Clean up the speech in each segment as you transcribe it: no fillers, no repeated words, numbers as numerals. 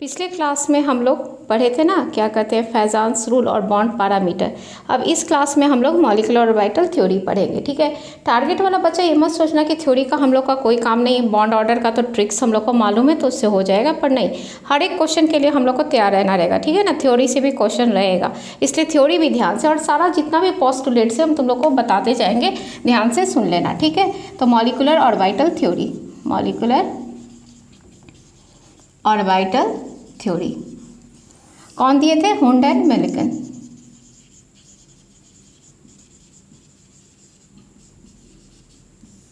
पिछले क्लास में हम लोग पढ़े थे ना, क्या कहते हैं, फैजान्स रूल और बॉन्ड पैरामीटर। अब इस क्लास में हम लोग मॉलिक्यूलर ऑर्बिटल थ्योरी पढ़ेंगे। ठीक है, टारगेट वाला बच्चा ये मत सोचना कि थ्योरी का हम लोग का कोई काम नहीं है, बॉन्ड ऑर्डर का तो ट्रिक्स हम लोग को मालूम है तो उससे हो जाएगा, पर नहीं, हर एक क्वेश्चन के लिए हम लोग को तैयार रहना रहेगा। ठीक है ना, थ्योरी से भी क्वेश्चन रहेगा, इसलिए थ्योरी भी ध्यान से, और सारा जितना भी पोस्टुलेट से हम तुम लोग को बताते जाएंगे, ध्यान से सुन लेना। ठीक है, तो molecular orbital theory, molecular orbital theory कौन दिए थे? Hund and Milton.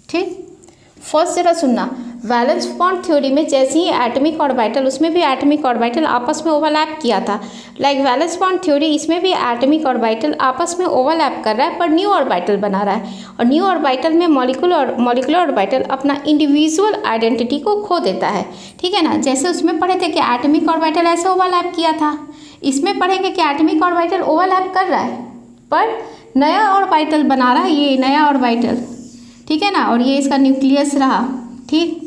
ठीक, फर्स्ट जरा सुनना, वैलेंस बॉन्ड थ्योरी में जैसे ही एटॉमिक ऑर्बिटल, उसमें भी एटॉमिक ऑर्बिटल आपस में ओवरलैप किया था, लाइक वैलेंस बॉन्ड थ्योरी, इसमें भी एटॉमिक ऑर्बिटल आपस में ओवरलैप कर रहा है पर न्यू ऑर्बिटल बना रहा है, और न्यू ऑर्बिटल में मॉलिक्यूलर ऑर्बिटल अपना इंडिविजुअल आइडेंटिटी को खो देता है। ठीक है ना, जैसे उसमें पढ़े थे कि एटॉमिक ऑर्बिटल ऐसे ओवरलैप किया था, इसमें पढ़ेंगे कि एटॉमिक ऑर्बिटल ओवरलैप कर रहा है पर नया ऑर्बिटल बना रहा है, ये नया ऑर्बिटल। ठीक है ना, और ये इसका न्यूक्लियस रहा। ठीक,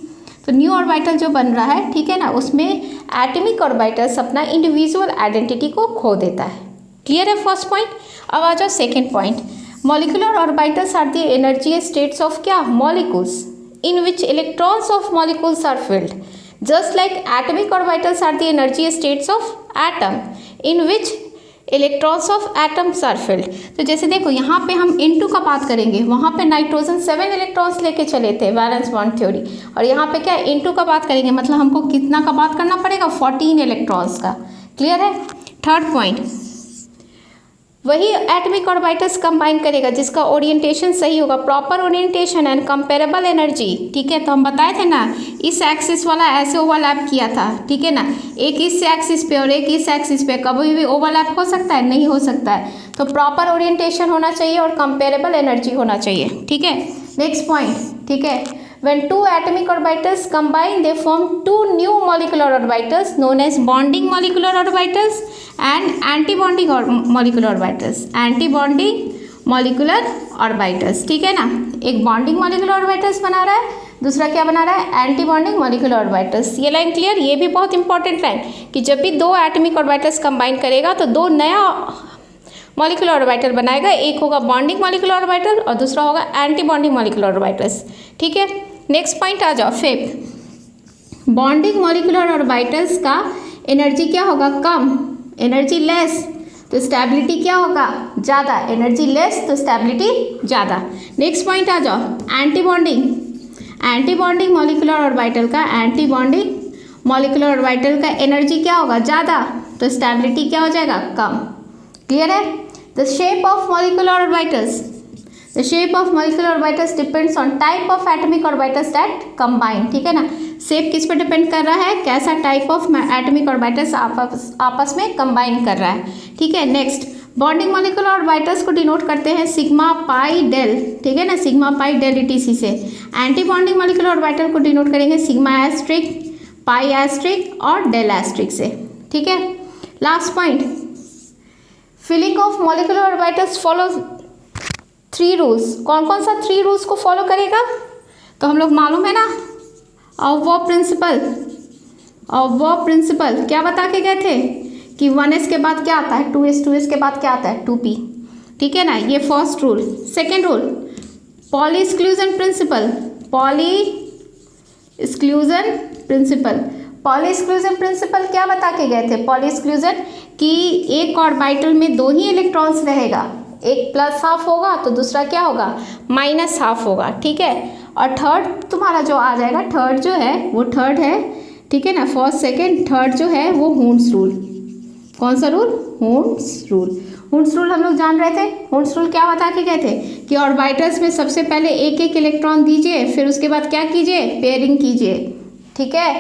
तो न्यू ऑर्बिटल जो बन रहा है, ठीक है ना, उसमें एटॉमिक ऑर्बिटल्स अपना इंडिविजुअल आइडेंटिटी को खो देता है। क्लियर है फर्स्ट पॉइंट? अब आ जाओ second point, molecular orbitals are the energy states of क्या? Molecules in which electrons of molecules are filled, just like atomic orbitals are the energy states of atom in which electrons of atoms are filled. तो जैसे देखो यहाँ पे हम N2 का बात करेंगे, वहाँ पे नाइट्रोजन 7 इलेक्ट्रॉन्स लेके चले थे वैलेंस बॉन्ड थ्योरी, और यहाँ पे क्या N2 का बात करेंगे, मतलब हमको कितना का बात करना पड़ेगा? 14 इलेक्ट्रॉन्स का। क्लियर है? थर्ड पॉइंट, वही एटॉमिक ऑर्बिटल्स कंबाइन करेगा जिसका ओरिएंटेशन सही होगा, proper orientation and comparable energy. ठीक है, तो हम बताए थे ना, इस एक्सिस वाला ऐसे ओवरलैप किया था। ठीक है ना, एक इस एक्सिस पे और एक इस एक्सिस पे, कभी भी ओवरलैप हो सकता है? नहीं हो सकता है। तो प्रॉपर ओरिएंटेशन होना चाहिए और कंपेरेबल एनर्जी होना चाहिए। ठीक है, नेक्स्ट पॉइंट। ठीक है, when two atomic orbitals combine they form two new molecular orbitals known as bonding molecular orbitals and anti-bonding molecular orbitals, anti-bonding molecular orbitals। ठीक है ना, एक bonding molecular orbitals बना रहा है, दूसरा क्या बना रहा है? Anti bonding molecular orbitals. ये लाइन क्लियर? ये भी बहुत इंपॉर्टेंट लाइन कि जब भी दो एटॉमिक ऑर्बिटल्स कंबाइन करेगा तो दो नया मॉलिक्यूलर ऑर्बिटल बनाएगा, एक होगा बॉन्डिंग मॉलिक्यूलर ऑर्बिटल और दूसरा होगा एंटी बॉन्डिंग मॉलिक्यूलर ऑर्बिटल्स। ठीक है, नेक्स्ट पॉइंट आ जाओ, फिफ्थ, बॉन्डिंग मॉलिक्यूलर ऑर्बिटल्स का एनर्जी क्या होगा? कम, एनर्जी लेस तो स्टेबिलिटी क्या होगा? ज़्यादा, एनर्जी लेस तो स्टेबिलिटी ज़्यादा। नेक्स्ट पॉइंट आ जाओ, एंटी बॉन्डिंग मॉलिक्यूलर ऑर्बिटल का, एंटी बॉन्डिंग मॉलिक्यूलर ऑर्बिटल का एनर्जी क्या होगा? ज़्यादा, तो स्टेबिलिटी क्या हो जाएगा? कम। क्लियर है? The shape of molecular orbitals, the shape of molecular orbitals depends on type of atomic orbitals that combine। ठीक है ना, शेप किस पे डिपेंड कर रहा है? कैसा टाइप ऑफ एटॉमिक ऑर्बिटल्स आपस में कंबाइन कर रहा है। ठीक है, नेक्स्ट, बॉन्डिंग मॉलिक्यूलर ऑर्बिटल्स को डिनोट करते हैं सिग्मा पाई डेल। ठीक है ना, सिग्मा पाई डेल ETC से। एंटी बॉन्डिंग मॉलिक्यूलर ऑर्बिटल को डिनोट करेंगे सिग्मा एस्ट्रिक, पाई एस्ट्रिक और डेल एस्ट्रिक से। ठीक है, last point, filling of molecular orbitals follow 3 rules. कौन कौन सा 3 रूल्स को फॉलो करेगा? तो हम लोग मालूम है ना, ऑफ प्रिंसिपल क्या बता के गए थे कि 1s के बाद क्या आता है? 2s के बाद क्या आता है? 2p। ठीक है ना, ये first rule. Second rule, poly exclusion principle क्या बता के गए थे? पॉली एक्सक्लूजन कि एक ऑर्बिटल में 2 ही इलेक्ट्रॉन्स रहेगा, एक प्लस हाफ होगा तो दूसरा क्या होगा? माइनस हाफ होगा। ठीक है, और थर्ड तुम्हारा जो आ जाएगा, थर्ड जो है वो थर्ड है। ठीक है ना, फर्स्ट सेकेंड थर्ड जो है वो हुंड्स रूल। कौन सा रूल? हुंड्स रूल हम लोग जान रहे थे। हुंड्स रूल क्या बता के गए थे कि ऑर्बिटल्स में सबसे पहले एक एक इलेक्ट्रॉन दीजिए, फिर उसके बाद क्या कीजिए? पेयरिंग कीजिए। ठीक है,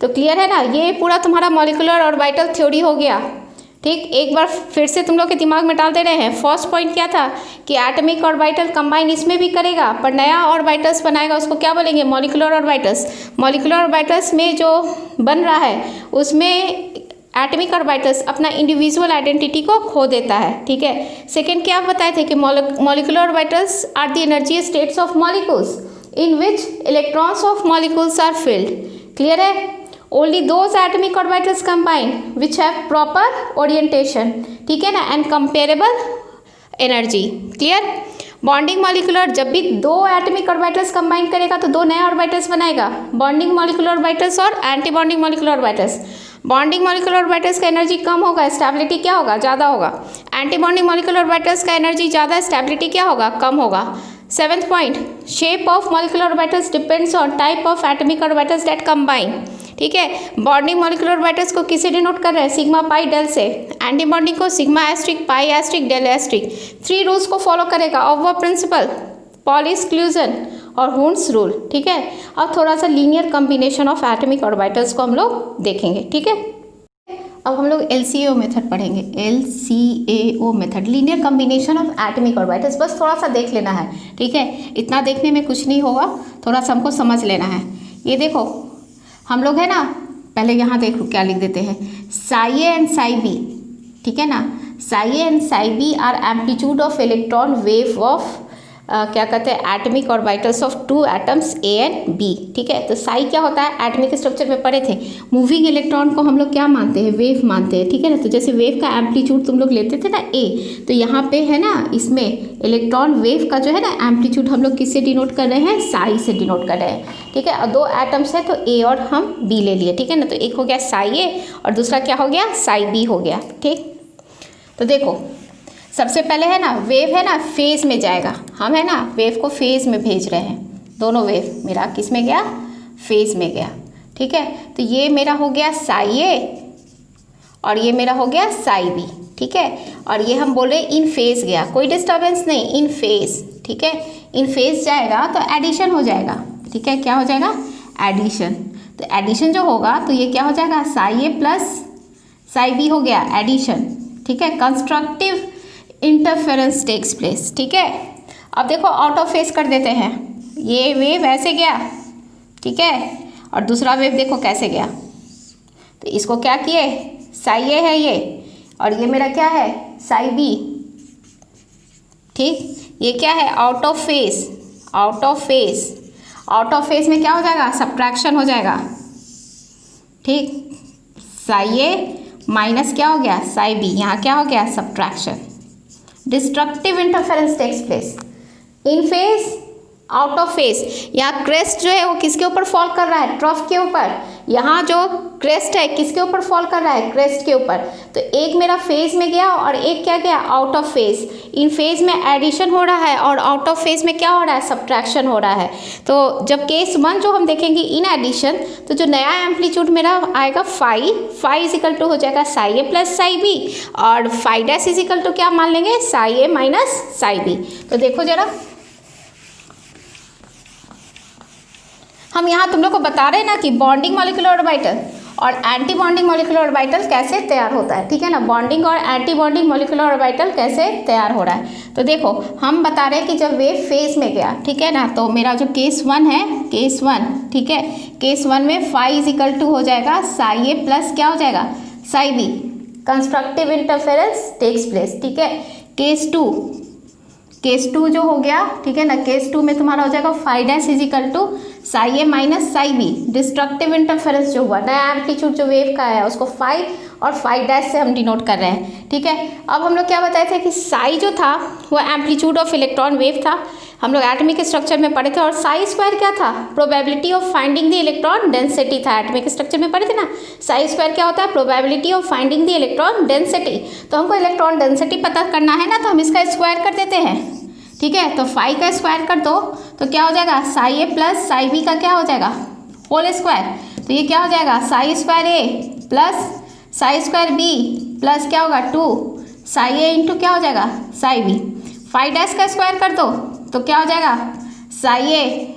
तो क्लियर है ना, ये पूरा तुम्हारा मॉलिक्यूलर ऑर्बिटल थ्योरी हो गया। ठीक, एक बार फिर से तुम लोग के दिमाग में डाल दे रहे हैं। फर्स्ट पॉइंट क्या था कि एटॉमिक ऑर्बिटल कंबाइन इसमें भी करेगा पर नया ऑर्बिटल्स बनाएगा, उसको क्या बोलेंगे? Molecular orbitals. मॉलिक्यूलर ऑर्बिटल्स में जो बन रहा है उसमें एटॉमिक ऑर्बिटल्स अपना इंडिविजुअल आइडेंटिटी को खो देता है। ठीक है, सेकेंड क्या आप बताए थे कि molecular orbitals are the energy states of molecules in which electrons of molecules are filled. Clear है? Only those atomic orbitals combine which have proper orientation, ठीक है ना, and comparable energy. Clear. Bonding molecular जब भी दो atomic orbitals combine करेगा तो दो नए ऑर्बिटल्स बनाएगा, बॉन्डिंग मॉलिक्यूलर ऑर्बिटल्स और anti bonding molecular orbitals. Bonding molecular orbitals का एनर्जी कम होगा, स्टेबिलिटी क्या होगा, ज़्यादा होगा। एंटी बॉन्डिंग मॉलिक्यूलर ऑर्बिटल्स का एनर्जी ज़्यादा, स्टेबिलिटी क्या होगा, कम होगा। 7th point, shape of molecular orbitals depends on type of atomic orbitals that combine. ठीक है, बॉन्डिंग मॉलिक्यूलर ऑर्बिटल्स को किसे डिनोट कर रहे हैं, सिग्मा पाई डेल से। एंटी बॉन्डिंग को sigma asterisk pi asterisk del asterisk. 3 rules को फॉलो करेगा, ऑफ प्रिंसिपल, पॉली एक्सक्लूजन और हुंड्स रूल। ठीक है, अब थोड़ा सा linear combination of atomic orbitals को हम लोग देखेंगे। ठीक है, अब हम लोग LCAO मेथड पढ़ेंगे, LCAO method, linear combination of atomic orbitals. बस थोड़ा सा देख लेना है, ठीक है, इतना देखने में कुछ नहीं होगा, थोड़ा सा हमको समझ लेना है। ये देखो हम लोग है ना, पहले यहाँ देखो क्या लिख देते हैं, psi A and psi B, ठीक है ना, psi A and psi B are amplitude of electron wave of क्या कहते हैं, atomic orbitals of 2 atoms A and B। ठीक है, तो साई क्या होता है, एटमिक स्ट्रक्चर में पढ़े थे, मूविंग इलेक्ट्रॉन को हम लोग क्या मानते हैं, वेव मानते हैं। ठीक है ना, तो जैसे वेव का एम्पलीट्यूड तुम लोग लेते थे ना A, तो यहाँ पे है ना, इसमें इलेक्ट्रॉन वेव का जो है ना एम्पलीट्यूड हम लोग किससे डिनोट कर रहे हैं, साई से डिनोट कर रहे हैं। ठीक है, और 2 एटम्स है तो A और हम B ले लिए। ठीक है ना, तो एक हो गया साई A और दूसरा क्या हो गया, साई B हो गया। ठीक, तो देखो सबसे पहले है ना, वेव है ना फेज में जाएगा, हम है ना वेव को फेज में भेज रहे हैं, दोनों वेव मेरा किस में गया, फेज में गया। ठीक है, तो ये मेरा हो गया साई ए और ये मेरा हो गया साई बी। ठीक है, और ये हम बोले इन फेज गया, कोई डिस्टर्बेंस नहीं, इन फेज। ठीक है, इन फेज जाएगा तो एडिशन हो जाएगा। ठीक है, क्या हो जाएगा, एडिशन। तो एडिशन जो होगा तो ये क्या हो जाएगा, psi A plus psi B हो गया एडिशन। ठीक है, कंस्ट्रक्टिव इंटरफेरेंस टेक्स प्लेस। ठीक है, अब देखो आउट ऑफ फेज कर देते हैं, ये वेव ऐसे गया, ठीक है, और दूसरा वेव देखो कैसे गया, तो इसको क्या किए, साई ए है ये और ये मेरा क्या है, साई बी। ठीक, ये क्या है, out of phase, out of phase, out of phase में क्या हो जाएगा, सब्ट्रैक्शन हो जाएगा। ठीक, साई ए माइनस क्या हो गया, साई बी, यहाँ क्या हो गया, subtraction. Destructive interference takes place in phase, out of phase. यहाँ क्रेस्ट जो है वो किसके ऊपर फॉल कर रहा है, ट्रफ के ऊपर। यहाँ जो क्रेस्ट है किसके ऊपर फॉल कर रहा है, क्रेस्ट के ऊपर। तो एक मेरा फेज में गया और एक क्या गया, out of phase. In phase में एडिशन हो रहा है और आउट ऑफ फेज में क्या हो रहा है, सब्ट्रैक्शन हो रहा है। तो जब केस 1 जो हम देखेंगे इन एडिशन, तो जो नया एम्पलीट्यूड मेरा आएगा phi, phi is equal to हो जाएगा psi A plus psi B, और phi dash is equal to क्या मान लेंगे, psi A minus psi B. तो देखो जरा, हम यहाँ तुम लोग को बता रहे हैं ना कि बॉन्डिंग मॉलिक्यूलर ऑर्बिटल और एंटी बॉन्डिंग मॉलिक्यूलर ऑर्बिटल कैसे तैयार होता है। ठीक है ना, बॉन्डिंग और एंटी बॉन्डिंग मॉलिक्यूलर ऑर्बिटल कैसे तैयार हो रहा है। तो देखो हम बता रहे हैं कि जब वेव फेज में गया, ठीक है ना, तो मेरा जो केस 1 है, केस 1, ठीक है, केस 1 में फाई इज इक्वल टू हो जाएगा साई ए प्लस क्या हो जाएगा, psi B. Constructive interference takes place. ठीक है, केस 2, केस 2 जो हो गया, ठीक है ना, केस 2 में तुम्हारा हो जाएगा phi dash is equal to psi A minus psi B. Destructive interference जो हुआ, नया एम्पलीट्यूड जो वेव का है उसको फाई और फाई डैश से हम डिनोट कर रहे हैं। ठीक है, अब हम लोग क्या बताए थे कि साई जो था वो एम्पलीट्यूड ऑफ इलेक्ट्रॉन वेव था, हम लोग एटमिक स्ट्रक्चर में पढ़े थे। और साई स्क्वायर क्या था, probability of finding the electron density था, एटमिक स्ट्रक्चर में पढ़े थे ना। साई स्क्वायर क्या होता है, probability of finding the electron density. तो हमको इलेक्ट्रॉन डेंसिटी पता करना है ना, तो हम इसका स्क्वायर कर देते हैं। ठीक है, तो फाई का स्क्वायर कर दो तो क्या हो जाएगा, psi A plus psi B का क्या हो जाएगा, होल स्क्वायर। तो ये क्या हो जाएगा, psi square A plus psi square B plus क्या होगा 2 साई ए इंटू क्या हो जाएगा, साई बी। फाई डैश का स्क्वायर कर दो तो क्या हो जाएगा, psi A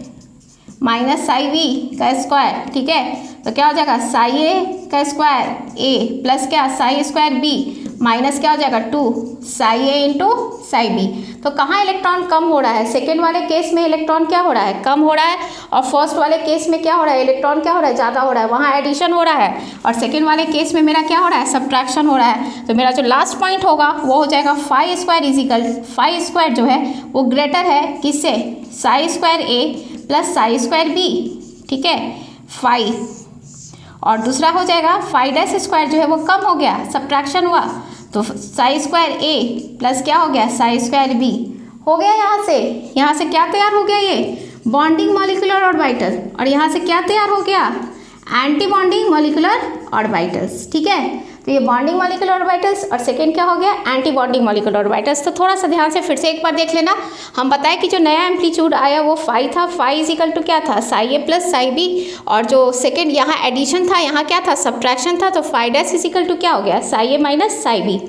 minus psi B का स्क्वायर। ठीक है, तो क्या हो जाएगा, साई ए का स्क्वायर ए प्लस क्या, साई स्क्वायर बी माइनस क्या हो जाएगा 2 psi A into Sai B. तो कहाँ इलेक्ट्रॉन कम हो रहा है, सेकेंड वाले केस में इलेक्ट्रॉन क्या हो रहा है, कम हो रहा है, और फर्स्ट वाले केस में क्या हो रहा है, इलेक्ट्रॉन क्या हो रहा है, ज़्यादा हो रहा है, वहाँ एडिशन हो रहा है। और सेकेंड वाले केस में मेरा क्या हो रहा है, सब्ट्रैक्शन हो रहा है। तो मेरा जो लास्ट पॉइंट होगा वो हो जाएगा phi square is equal, phi square जो है वो ग्रेटर है किससे, psi square A plus psi square B. ठीक है, फाई, और दूसरा हो जाएगा फाइव डैश स्क्वायर जो है वो कम हो गया, सब्ट्रैक्शन हुआ, तो साई स्क्वायर ए प्लस क्या हो गया साई स्क्वायर बी हो गया। यहाँ से क्या तैयार हो गया, ये बॉन्डिंग मॉलिक्यूलर ऑर्बिटल, और यहाँ से क्या तैयार हो गया एंटी बॉन्डिंग मॉलिक्यूलर ऑर्बिटल्स। ठीक है, तो ये बॉन्डिंग मॉलिक्यूलर ऑर्बिटल्स और सेकेंड क्या हो गया एंटी बॉन्डिंग मॉलिक्यूलर ऑर्बिटल्स। तो थोड़ा सा ध्यान से फिर से एक बार देख लेना। हम बताएं कि जो नया एम्पलीट्यूड आया वो फाई था, फाई इज इक्वल टू क्या था psi A plus psi B, और जो सेकेंड यहाँ एडिशन था यहाँ क्या था सब्ट्रैक्शन था, तो phi dash is equal to क्या हो गया psi A minus psi B.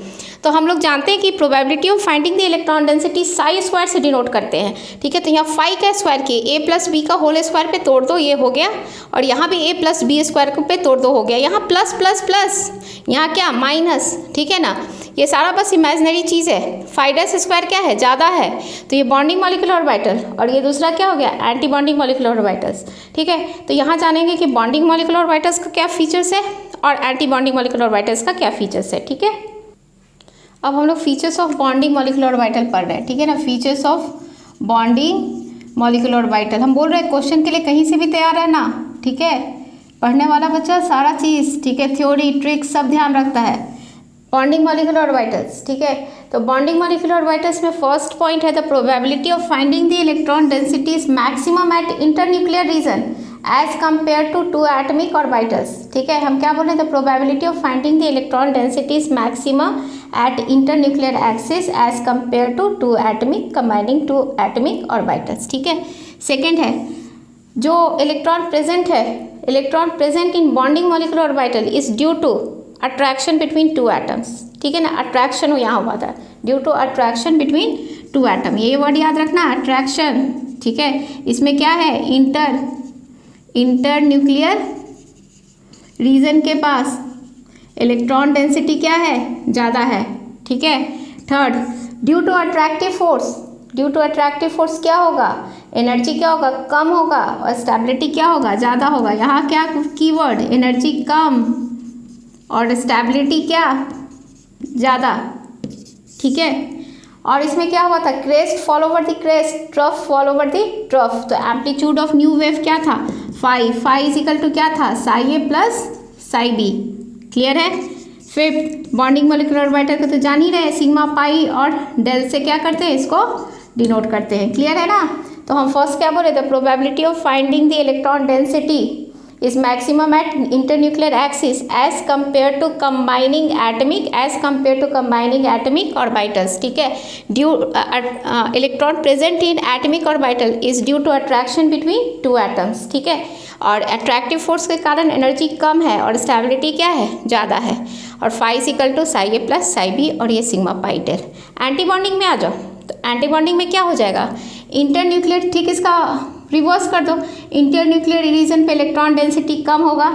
तो हम लोग जानते हैं कि probability of finding the electron density psi square से डिनोट करते हैं। ठीक है, तो यहाँ फाई का स्क्वायर किए ए प्लस बी का होल स्क्वायर पे तोड़ दो, ये हो गया, और यहाँ भी ए प्लस बी स्क्वायर पे तोड़ दो, हो गया। यहाँ प्लस प्लस प्लस, यहाँ क्या माइनस, ठीक है ना, ये सारा बस इमेजिनरी चीज़ है। फाई डैश स्क्वायर क्या है ज़्यादा है, तो ये बॉन्डिंग मॉलिक्यूलर ऑर्बिटल, और ये दूसरा क्या हो गया एंटी बॉन्डिंग मॉलिक्यूलर ऑर्बिटल्स। ठीक है, तो यहाँ जानेंगे कि बॉन्डिंग मॉलिक्यूलर ऑर्बिटल्स का क्या फीचर्स है और एंटी बॉन्डिंग मॉलिक्यूलर ऑर्बिटल्स का क्या फीचर्स है। ठीक है, अब हम लोग features of bonding molecular orbital पढ़ रहे हैं। ठीक है ना, features of bonding molecular orbital हम बोल रहे हैं क्वेश्चन के लिए कहीं से भी तैयार है ना। ठीक है, पढ़ने वाला बच्चा सारा चीज़, ठीक है, थ्योरी ट्रिक्स सब ध्यान रखता है। बॉन्डिंग मॉलिक्यूलर ऑर्बिटल्स, ठीक है, तो बॉन्डिंग मॉलिक्यूलर ऑर्बिटल्स में फर्स्ट पॉइंट है the probability of finding the electron density is maximum at internuclear region as compare to two atomic orbitals. ठीक है, हम क्या बोल रहे हैं the probability of finding the electron density is maximum at internuclear axis as compare to two atomic combining two atomic orbitals. ठीक है, second है जो इलेक्ट्रॉन प्रेजेंट है, electron present in bonding molecular orbital is due to attraction between two atoms. ठीक है ना, attraction यहाँ हुआ था due to attraction between two atom, ये वर्ड याद रखना अट्रैक्शन। ठीक है, इसमें क्या है इंटर न्यूक्लियर रीजन के पास इलेक्ट्रॉन डेंसिटी क्या है ज़्यादा है। ठीक है, third due to attractive force, due to attractive force क्या होगा एनर्जी क्या होगा कम होगा और स्टेबिलिटी क्या होगा ज़्यादा होगा। यहाँ क्या कीवर्ड एनर्जी कम और स्टेबिलिटी क्या ज़्यादा। ठीक है, और इसमें क्या हुआ था crest fall over the crest, trough fall over the trough, तो एम्पलीट्यूड ऑफ न्यू वेव क्या था फाई इज इक्वल टू क्या था psi A plus psi B. Clear है। फिफ्थ बॉन्डिंग मॉलिक्यूलर ऑर्बिटल को तो जान ही रहे सिग्मा पाई और डेल से क्या करते हैं इसको डिनोट करते हैं। क्लियर है ना, तो हम फर्स्ट क्या बोले the probability of finding the electron density is maximum at internuclear axis as compared to combining atomic orbitals। ठीक है, due electron present in atomic orbital is due to attraction between two atoms। ठीक है, और attractive force के कारण energy कम है और stability क्या है ज़्यादा है, और phi is equal to psi A plus psi B, और ये sigma pi del. Anti bonding में आ जाओ, तो एंटी बॉन्डिंग में क्या हो जाएगा इंटरन्यूक्लियर, ठीक इसका रिवर्स कर दो, इंटरन्यूक्लियर रीजन पे इलेक्ट्रॉन डेंसिटी कम होगा,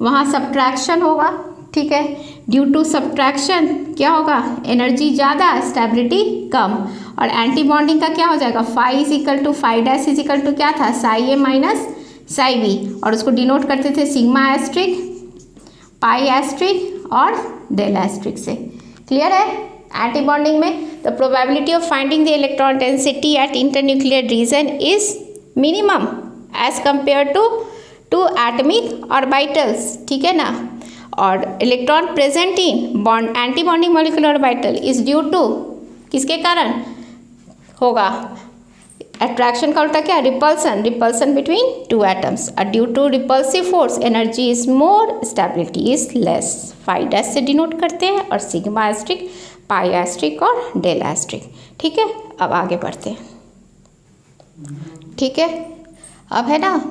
वहाँ सब्ट्रैक्शन होगा। ठीक है, ड्यू टू सब्ट्रैक्शन क्या होगा एनर्जी ज़्यादा स्टेबिलिटी कम, और एंटी बॉन्डिंग का क्या हो जाएगा phi is equal to phi dash is equal to क्या था psi A minus psi B, और उसको डिनोट करते थे सिग्मा एस्ट्रिक पाई एस्ट्रिक और डेल एस्ट्रिक से। क्लियर है। एंटी बॉन्डिंग में the probability of finding the electron density at internuclear region is minimum as compare to two atomic orbitals. ठीक है ना, और electron present in bond anti bonding molecular orbital is due to किसके कारण होगा attraction का उल्टा क्या रिपल्सन बिटवीन टू एटम्स, और due to repulsive force energy is more stability is less. Phi dash से डिनोट करते हैं और सिग्मा एस्ट्रिक पाई एस्ट्रिक और डेल एस्ट्रिक। ठीक है, अब आगे बढ़ते हैं। ठीक है, अब है ना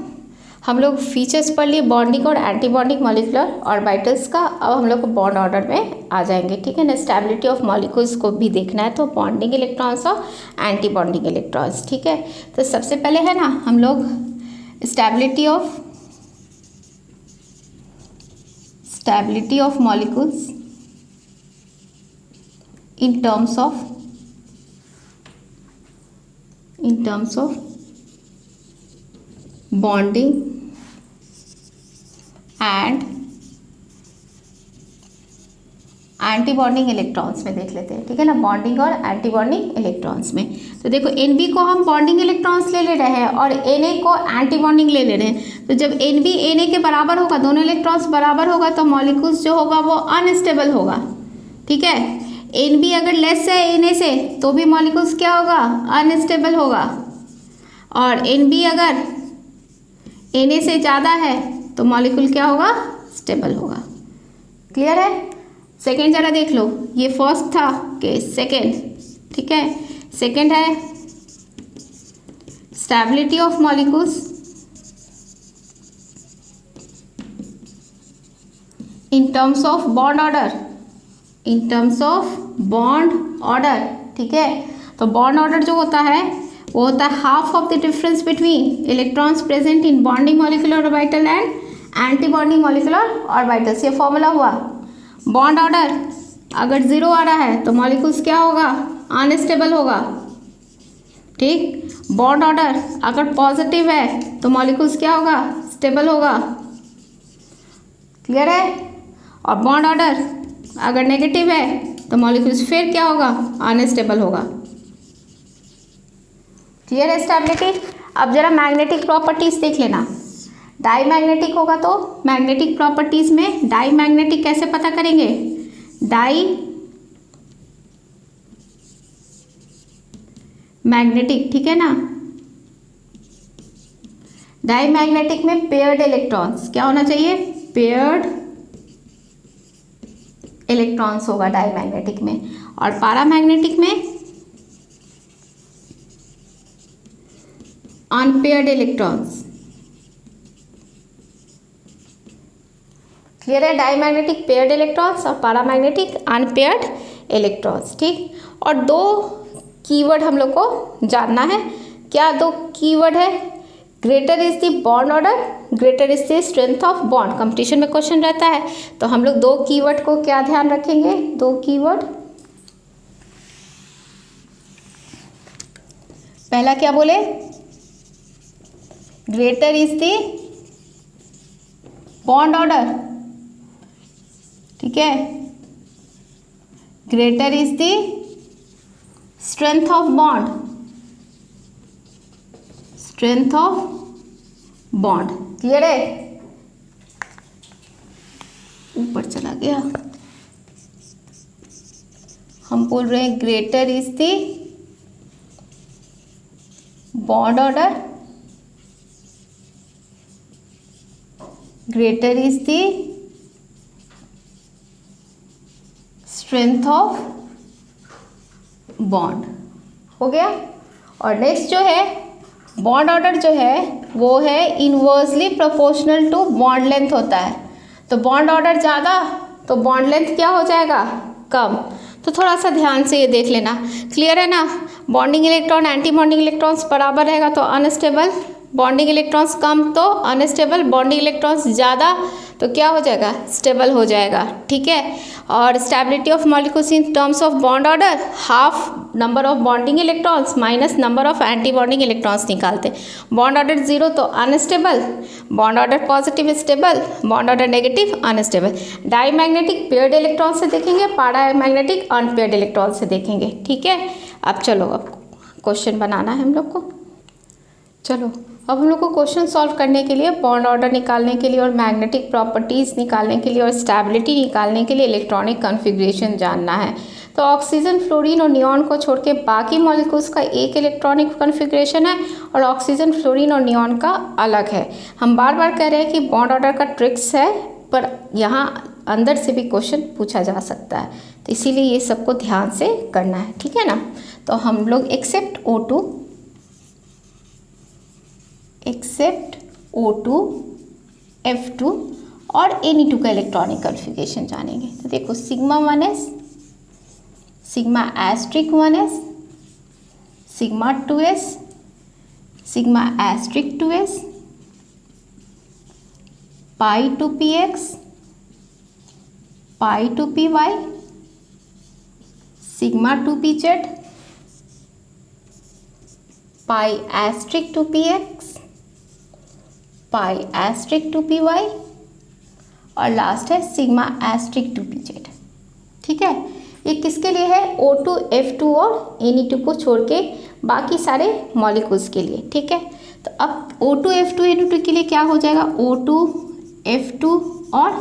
हम लोग फीचर्स पढ़ लिए बॉन्डिंग और एंटी बॉन्डिंग मॉलिक्यूलर ऑर्बिटल्स का। अब हम लोग को बॉन्ड ऑर्डर में आ जाएंगे। ठीक है ना, स्टेबिलिटी ऑफ मॉलिक्यूल्स को भी देखना है, तो बॉन्डिंग इलेक्ट्रॉन्स और एंटी बॉन्डिंग इलेक्ट्रॉन्स। ठीक है, तो सबसे पहले है ना हम लोग stability of molecules in terms of bonding and anti bonding electrons में देख लेते हैं, ठीक है ना, बॉन्डिंग और एंटी बॉन्डिंग इलेक्ट्रॉन्स में। तो देखो Nb को हम बॉन्डिंग इलेक्ट्रॉन्स ले रहे हैं और Na को एंटी बॉन्डिंग ले रहे हैं। तो जब Nb Na के बराबर होगा, दोनों इलेक्ट्रॉन्स बराबर होगा, तो मॉलिक्यूल्स जो होगा वो अनस्टेबल होगा, ठीक है। Nb अगर लेस है Na से तो भी मॉलिक्यूल्स क्या होगा, अनस्टेबल होगा, और Nb अगर Na से ज़्यादा है तो मॉलिक्यूल क्या होगा, स्टेबल होगा। क्लियर है। सेकेंड जरा देख लो, ये फर्स्ट था केस, सेकेंड, ठीक है। सेकेंड है stability of molecules in terms of bond order, in terms of bond order, ठीक है। तो बॉन्ड ऑर्डर जो होता है वो होता है half of the difference between electrons present in bonding molecular orbital and anti bonding molecular orbitals. ये फॉर्मूला हुआ। बॉन्ड ऑर्डर अगर 0 आ रहा है तो मॉलिक्यूल्स क्या होगा, अनस्टेबल होगा, ठीक। बॉन्ड ऑर्डर अगर पॉजिटिव है तो मॉलिक्यूल्स क्या होगा, स्टेबल होगा। क्लियर है। और बॉन्ड ऑर्डर अगर नेगेटिव है तो मॉलिक्यूल्स फिर क्या होगा, अनस्टेबल होगा। क्लियर है स्टेबिलिटी। अब जरा मैग्नेटिक प्रॉपर्टीज देख लेना। डाई मैग्नेटिक होगा तो मैग्नेटिक प्रॉपर्टीज में डाई मैग्नेटिक कैसे पता करेंगे, डाई मैग्नेटिक, ठीक है ना। डाई मैग्नेटिक में पेयर्ड इलेक्ट्रॉन्स क्या होना चाहिए, पेयर्ड इलेक्ट्रॉन्स होगा डाई मैग्नेटिक में। और पैरामैग्नेटिक में अनपेयर्ड इलेक्ट्रॉन्स। क्लियर है। डाईमैग्नेटिक पेयर्ड इलेक्ट्रॉन्स और पैरामैग्नेटिक अनपेयर्ड इलेक्ट्रॉन्स, ठीक। और दो कीवर्ड हम लोग को जानना है। क्या दो कीवर्ड है, greater is the bond order, greater is the strength of bond. Competition में क्वेश्चन रहता है तो हम लोग दो कीवर्ड को क्या ध्यान रखेंगे, दो कीवर्ड। पहला क्या बोले, greater is the bond order, ठीक है। Greater is the strength of bond, strength of bond. Clear है। ऊपर चला गया। हम बोल रहे हैं greater is the bond order, greater is the strength of bond. हो गया। और नेक्स्ट जो है बॉन्ड ऑर्डर जो है वो है inversely proportional to bond length होता है। तो बॉन्ड ऑर्डर ज़्यादा तो बॉन्ड लेंथ क्या हो जाएगा, कम। तो थोड़ा सा ध्यान से ये देख लेना। क्लियर है ना। Bonding electron anti bonding electrons बराबर रहेगा तो अनस्टेबल, बॉन्डिंग इलेक्ट्रॉन्स कम तो अनस्टेबल, बॉन्डिंग इलेक्ट्रॉन्स ज़्यादा तो क्या हो जाएगा, स्टेबल हो जाएगा, ठीक है। और stability of molecules in terms of bond order, half number of bonding electrons minus number of anti bonding electrons निकालते। बॉन्ड ऑर्डर 0 तो unstable, bond order positive stable, bond order negative unstable. Diamagnetic paired electron से देखेंगे, para magnetic unpaired electron से देखेंगे, ठीक है। अब चलो अब क्वेश्चन बनाना है हम लोग को। चलो अब हम लोग को क्वेश्चन सॉल्व करने के लिए, बॉन्ड ऑर्डर निकालने के लिए और मैग्नेटिक प्रॉपर्टीज़ निकालने के लिए और स्टेबिलिटी निकालने के लिए इलेक्ट्रॉनिक कॉन्फ़िगरेशन जानना है। तो ऑक्सीजन, फ्लोरीन और नियॉन को छोड़ के बाकी मॉलिक्यूल्स का एक इलेक्ट्रॉनिक कॉन्फ़िगरेशन है और ऑक्सीजन, फ्लोरीन और नियॉन का अलग है। हम बार बार कह रहे हैं कि बॉन्ड ऑर्डर का ट्रिक्स है, पर यहाँ अंदर से भी क्वेश्चन पूछा जा सकता है, तो इसीलिए ये सबको ध्यान से करना है, ठीक है ना। तो हम लोग एक्सेप्ट O2, F2 और Ne2 का इलेक्ट्रॉनिक कॉन्फ़िगरेशन जानेंगे। तो देखो sigma 1s, sigma asterisk 1s, sigma 2s, sigma asterisk 2s, pi 2px, pi 2py, sigma 2pz, pi asterisk 2px, pi asterisk 2py और लास्ट है सिग्मा एस्ट्रिक 2pz, ठीक ठीक है। ये किसके लिए है? O2 F2 और Ne2 को छोड़ के बाकी सारे मॉलिक्यूल्स के लिए, ठीक है। तो अब O2 F2 Ne2 के लिए क्या हो जाएगा? O2 F2 और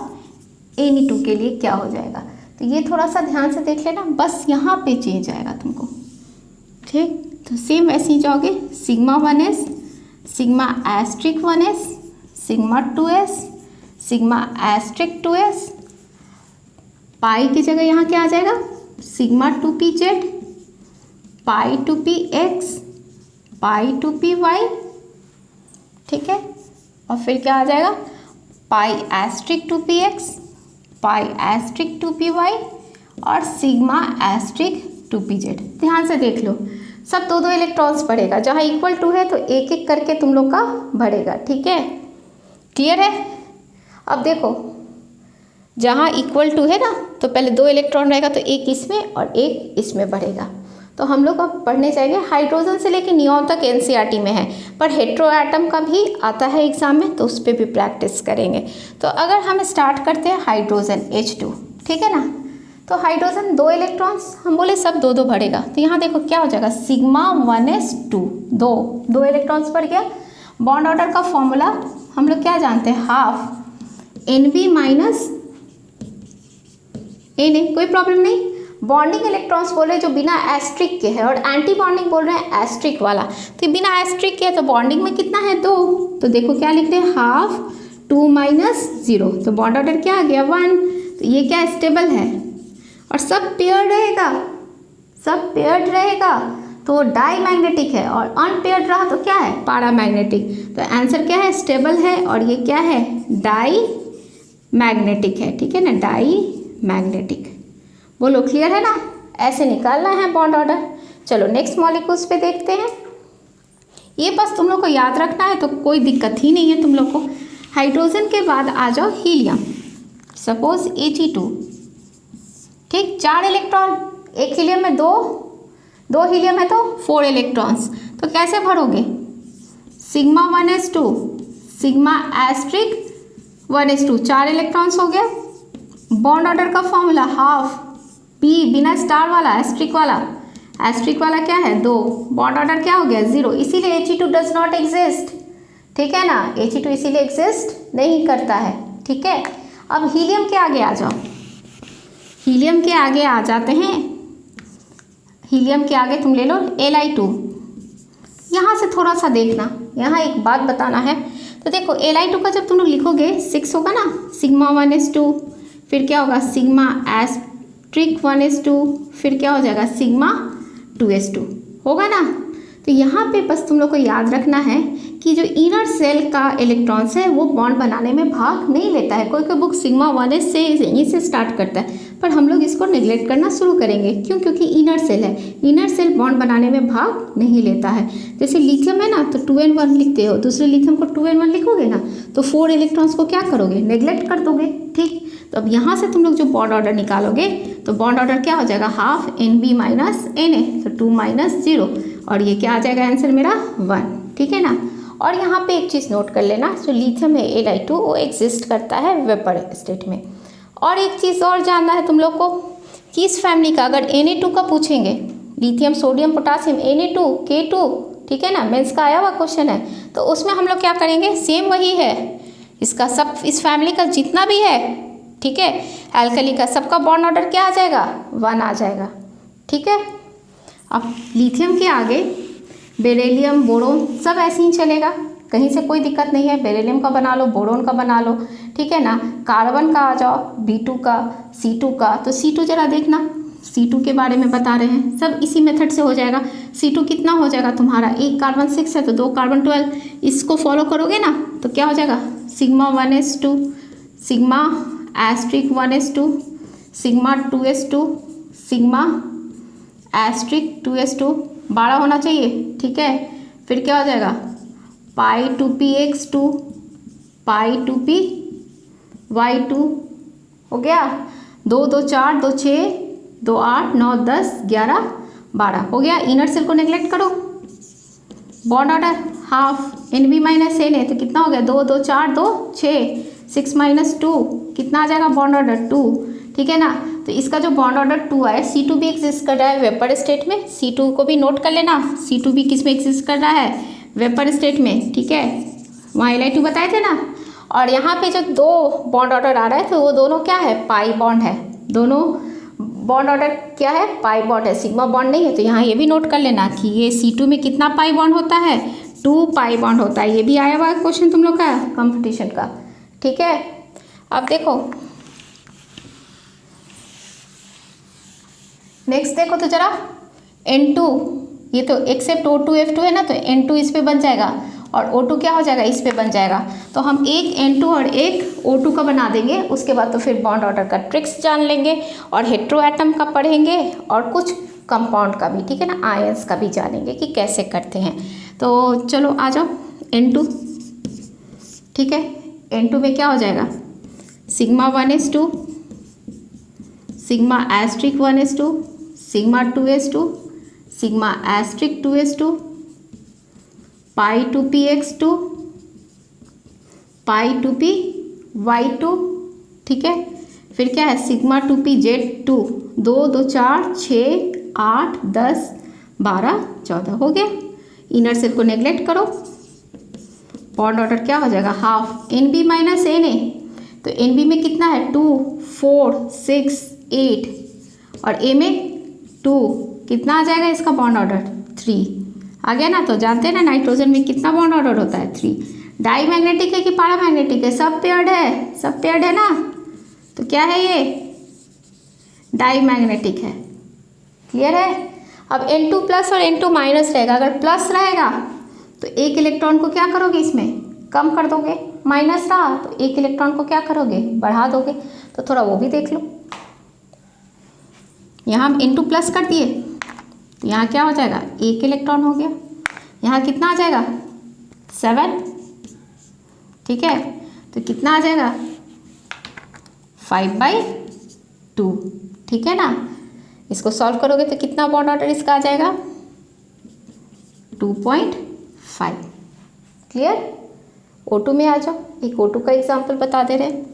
Ne2 के लिए क्या हो जाएगा? तो ये थोड़ा सा ध्यान से देख लेना, बस यहाँ पे चेंज आएगा तुमको, ठीक। तो सेम ऐसे ही जाओगे, sigma 1s, sigma asterisk 1s, sigma 2s, sigma asterisk 2s, pi की जगह यहाँ क्या आ जाएगा? सिग्मा 2pz, पाई 2px, पाई 2py, ठीक है। और फिर क्या आ जाएगा? पाई asterisk 2px, pi asterisk 2py और सिग्मा एस्ट्रिक 2pz। ध्यान से देख लो, सब दो दो इलेक्ट्रॉन्स बढ़ेगा, जहाँ इक्वल टू है तो एक एक करके तुम लोग का बढ़ेगा, ठीक है। क्लियर है? अब देखो, जहाँ इक्वल टू है ना, तो पहले 2 इलेक्ट्रॉन रहेगा तो एक इसमें और एक इसमें बढ़ेगा। तो हम लोग अब पढ़ने जाएंगे, हाइड्रोजन से लेकर नियॉन तक एनसीईआरटी में है, पर हेट्रो एटम का भी आता है एग्जाम में, तो उस पर भी प्रैक्टिस करेंगे। तो अगर हम स्टार्ट करते हैं हाइड्रोजन H2, ठीक है ना। तो हाइड्रोजन 2 इलेक्ट्रॉन्स, हम बोले सब दो दो बढ़ेगा, तो यहाँ देखो क्या हो जाएगा? सिग्मा 1s2, दो इलेक्ट्रॉन्स बढ़ गया। बॉन्ड ऑर्डर का फॉर्मूला हम लोग क्या जानते हैं? हाफ NB माइनस Na, कोई प्रॉब्लम नहीं। बॉन्डिंग इलेक्ट्रॉन्स बोल रहे हैं जो बिना एस्ट्रिक के है, और एंटी बॉन्डिंग बोल रहे हैं एस्ट्रिक वाला। तो बिना एस्ट्रिक के है तो बॉन्डिंग में कितना है? 2। तो देखो क्या लिख रहे हैं? हाफ 2 माइनस 0, तो बॉन्ड ऑर्डर क्या आ गया? 1। तो ये क्या स्टेबल है और सब पेयर्ड रहेगा, सब पेयर्ड रहेगा तो डाई मैग्नेटिक है, और अनपेयर्ड रहा तो क्या है? पैरामैग्नेटिक। तो आंसर क्या है? स्टेबल है, और ये क्या है? डाई मैग्नेटिक है, ठीक है ना, डाई मैग्नेटिक। बोलो क्लियर है ना? ऐसे निकालना है बॉन्ड ऑर्डर। चलो नेक्स्ट मॉलिक्यूल्स पे देखते हैं। ये बस तुम लोग को याद रखना है, तो कोई दिक्कत ही नहीं है तुम लोग को। हाइड्रोजन के बाद आ जाओ हीलियम, सपोज He2, ठीक। 4 इलेक्ट्रॉन, एक हीलियम में दो हीलियम है तो 4 इलेक्ट्रॉन्स। तो कैसे भरोगे? Sigma 1s2, sigma asterisk 1s2, 4 electrons हो गया। बॉन्ड ऑर्डर का फॉर्मूला हाफ P, बिना स्टार वाला, एस्ट्रिक वाला क्या है? 2। बॉन्ड ऑर्डर क्या हो गया? 0, इसीलिए He2 डज नॉट एग्जिस्ट, ठीक है ना। He2 इसीलिए एग्जिस्ट नहीं करता है, ठीक है। अब हीलियम के आगे आ जाओ, हीलियम के आगे आ जाते हैं। हीलियम के आगे तुम ले लो Li2। यहाँ से थोड़ा सा देखना, यहाँ एक बात बताना है। तो देखो Li2 का जब तुम लोग लिखोगे 6 होगा ना, सिग्मा 1s2, फिर क्या होगा? सिग्मा एस्ट्रिक 1s2, फिर क्या हो जाएगा? सिग्मा 2s2 होगा ना। तो यहाँ पे बस तुम लोग को याद रखना है कि जो इनर सेल का इलेक्ट्रॉन्स है वो बॉन्ड बनाने में भाग नहीं लेता है। कोई बुक सिग्मा 1s से यहीं से स्टार्ट करता है, पर हम लोग इसको नेग्लेक्ट करना शुरू करेंगे। क्यों? क्योंकि इनर सेल है, इनर सेल बॉन्ड बनाने में भाग नहीं लेता है। जैसे लिथियम है ना, तो 2n1 लिखते हो, दूसरे लिथियम को 2n1 लिखोगे ना, तो 4 इलेक्ट्रॉन्स को क्या करोगे? नेग्लेक्ट कर दोगे, ठीक। तो अब यहाँ से तुम लोग जो बॉन्ड ऑर्डर निकालोगे, तो बॉन्ड ऑर्डर क्या हो जाएगा? हाफ NB माइनस Na, तो 2 माइनस 0, और ये क्या आ जाएगा आंसर मेरा? 1, ठीक है ना। और यहाँ पे एक चीज़ नोट कर लेना, जो लिथियम है Li2 वो एग्जिस्ट करता है वेपर स्टेट में। और एक चीज़ और जानना है तुम लोग को कि इस फैमिली का अगर Na2 का पूछेंगे, lithium sodium potassium Na2 K2, ठीक है ना, मेंस का आया हुआ क्वेश्चन है, तो उसमें हम लोग क्या करेंगे? सेम वही है, इसका सब, इस फैमिली का जितना भी है, ठीक है, एल्कली का सबका बॉन्ड ऑर्डर क्या आ जाएगा? 1 आ जाएगा, ठीक है। अब लिथियम के आगे बेरिलियम, बोरोन सब ऐसे ही चलेगा, कहीं से कोई दिक्कत नहीं है। बेरिलियम का बना लो, बोरोन का बना लो, ठीक है ना। कार्बन का आ जाओ, B2 का, C2 का। तो C2 जरा देखना, C2 के बारे में बता रहे हैं, सब इसी मेथड से हो जाएगा। C2 कितना हो जाएगा तुम्हारा? 1 कार्बन 6 है तो 2 कार्बन 12, इसको फॉलो करोगे ना तो क्या हो जाएगा? Sigma 1s2, sigma asterisk 1s2, sigma 2s2, sigma asterisk 2s2, 12 होना चाहिए, ठीक है। फिर क्या हो जाएगा? पाई 2px2, पाई 2py2 हो गया। 2 2 4, 2 6, 2 8, 9 10 11 12 हो गया। इनर सेल को नेग्लेक्ट करो। Bond order half NB minus Na, तो कितना हो गया? 2 2 4 2 6, 6 माइनस 2 कितना आ जाएगा? बॉन्ड ऑर्डर 2, ठीक है ना। तो इसका जो बॉन्ड ऑर्डर 2 है, C2 भी एग्जिस्ट कर रहा है वेपर स्टेट में, C2 को भी नोट कर लेना, C2 भी किस में एग्जिस्ट कर रहा है, वेपर स्टेट में, ठीक है, वहाँ Li2 बताए थे ना। और यहाँ पे जो 2 बॉन्ड ऑर्डर आ रहा है तो वो दोनों क्या है, पाई बॉन्ड है, दोनों बॉन्ड ऑर्डर क्या है, पाई बॉन्ड है, सिग्मा बॉन्ड नहीं है। तो यहाँ ये भी नोट कर लेना कि ये C2 में कितना पाई बॉन्ड होता है, 2 पाई बॉन्ड होता है। ये भी आया हुआ क्वेश्चन तुम लोग का कंपटीशन का, ठीक है। अब देखो नेक्स्ट देखो तो जरा N2, ये तो एक्सेप्ट O2 F2 है ना, तो N2 इस पे बन जाएगा और O2 क्या हो जाएगा, इस पे बन जाएगा। तो हम एक N2 और एक O2 का बना देंगे, उसके बाद तो फिर बॉन्ड ऑर्डर का ट्रिक्स जान लेंगे और हेट्रो एटम का पढ़ेंगे और कुछ कंपाउंड का भी, ठीक है ना, आयंस का भी जानेंगे कि कैसे करते हैं। तो चलो आ जाओ N2, ठीक है। N2 में क्या हो जाएगा, sigma 1s2, sigma asterisk 1s2, sigma 2s2, sigma asterisk 2s2, pi 2px2, pi 2py2, ठीक है। फिर क्या है, सिग्मा 2pz2, 2 2 4 6 8 10 12 14 हो गया। इनर सेल को नेग्लेक्ट करो, बॉन्ड ऑर्डर क्या हो जाएगा, हाफ NB माइनस NA। तो NB में कितना है, 2 4 6 8 और A में 2, कितना आ जाएगा इसका बॉन्ड ऑर्डर, 3 आ गया ना। तो जानते हैं ना नाइट्रोजन में कितना बॉन्ड ऑर्डर होता है, 3। डाई मैग्नेटिक है कि पैरामैग्नेटिक है, सब पेयर्ड है, सब पेयर्ड है ना। तो क्या है ये, डाई मैग्नेटिक है, क्लियर है। अब N2 प्लस और N2 माइनस रहेगा, अगर प्लस रहेगा तो एक इलेक्ट्रॉन को क्या करोगे, इसमें कम कर दोगे, माइनस रहा तो एक इलेक्ट्रॉन को क्या करोगे, बढ़ा दोगे। तो थोड़ा वो भी देख लो, यहाँ हम N2 प्लस कर दिए तो यहाँ क्या हो जाएगा, एक इलेक्ट्रॉन हो गया, यहाँ कितना आ जाएगा, 7, ठीक है। तो कितना आ जाएगा, 5/2, ठीक है ना। इसको सॉल्व करोगे तो कितना बॉन्ड ऑर्डर इसका आ जाएगा, 2.5, क्लियर। O2 में आ जाओ, एक O2 का एग्जाम्पल बता दे रहे हैं।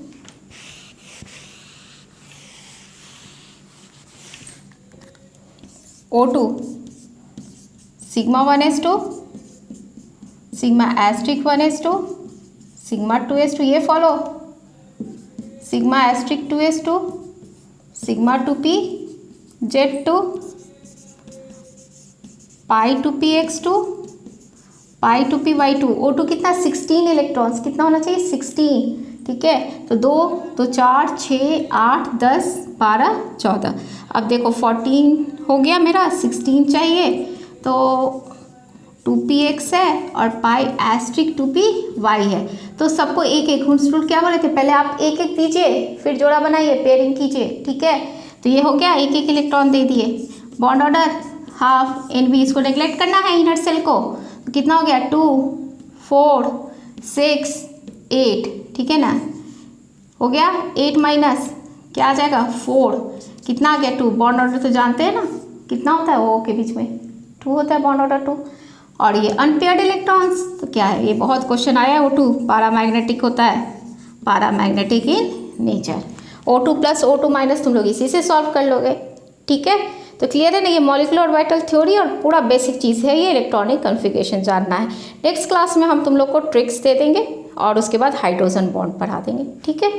O2 sigma 1s2, sigma asterisk 1s2, sigma 2s2, ये follow, sigma asterisk 2s2, sigma 2pz2, pi 2px2, pi 2py2। O2 कितना, 16 इलेक्ट्रॉन्स, कितना होना चाहिए, 16, ठीक है। तो 2 2 4 6 8 10 12 14। अब देखो 14 हो गया मेरा, 16 चाहिए, तो 2px है और पाई एस्ट्रिक 2py है। तो सबको एक एक, हुंस रूल क्या बोले थे, पहले आप एक एक दीजिए फिर जोड़ा बनाइए, पेयरिंग कीजिए, ठीक है। तो ये हो गया, एक एक इलेक्ट्रॉन दे दिए, बॉन्ड ऑर्डर हाफ NB, इसको नेग्लेक्ट करना है इनर सेल को। तो कितना हो गया, 2 4 6 8, ठीक है ना, हो गया। 8 माइनस क्या आ जाएगा, 4, कितना आ गया, 2। बॉन्ड ऑर्डर तो जानते हैं ना कितना होता है, O के बीच में 2 होता है बॉन्ड ऑर्डर 2। और ये अनपेयर्ड इलेक्ट्रॉन्स, तो क्या है, ये बहुत क्वेश्चन आया है, O2 पैरामैग्नेटिक होता है, paramagnetic in nature. O2 plus O2 minus तुम लोग इसी से सॉल्व कर लोगे, ठीक है। तो क्लियर है ना, ये मॉलिक्यूलर ऑर्बिटल थ्योरी और पूरा बेसिक चीज़ है, ये इलेक्ट्रॉनिक कॉन्फ़िगरेशन जानना है। नेक्स्ट क्लास में हम तुम लोग को ट्रिक्स दे देंगे और उसके बाद हाइड्रोजन बॉन्ड पढ़ा देंगे, ठीक है।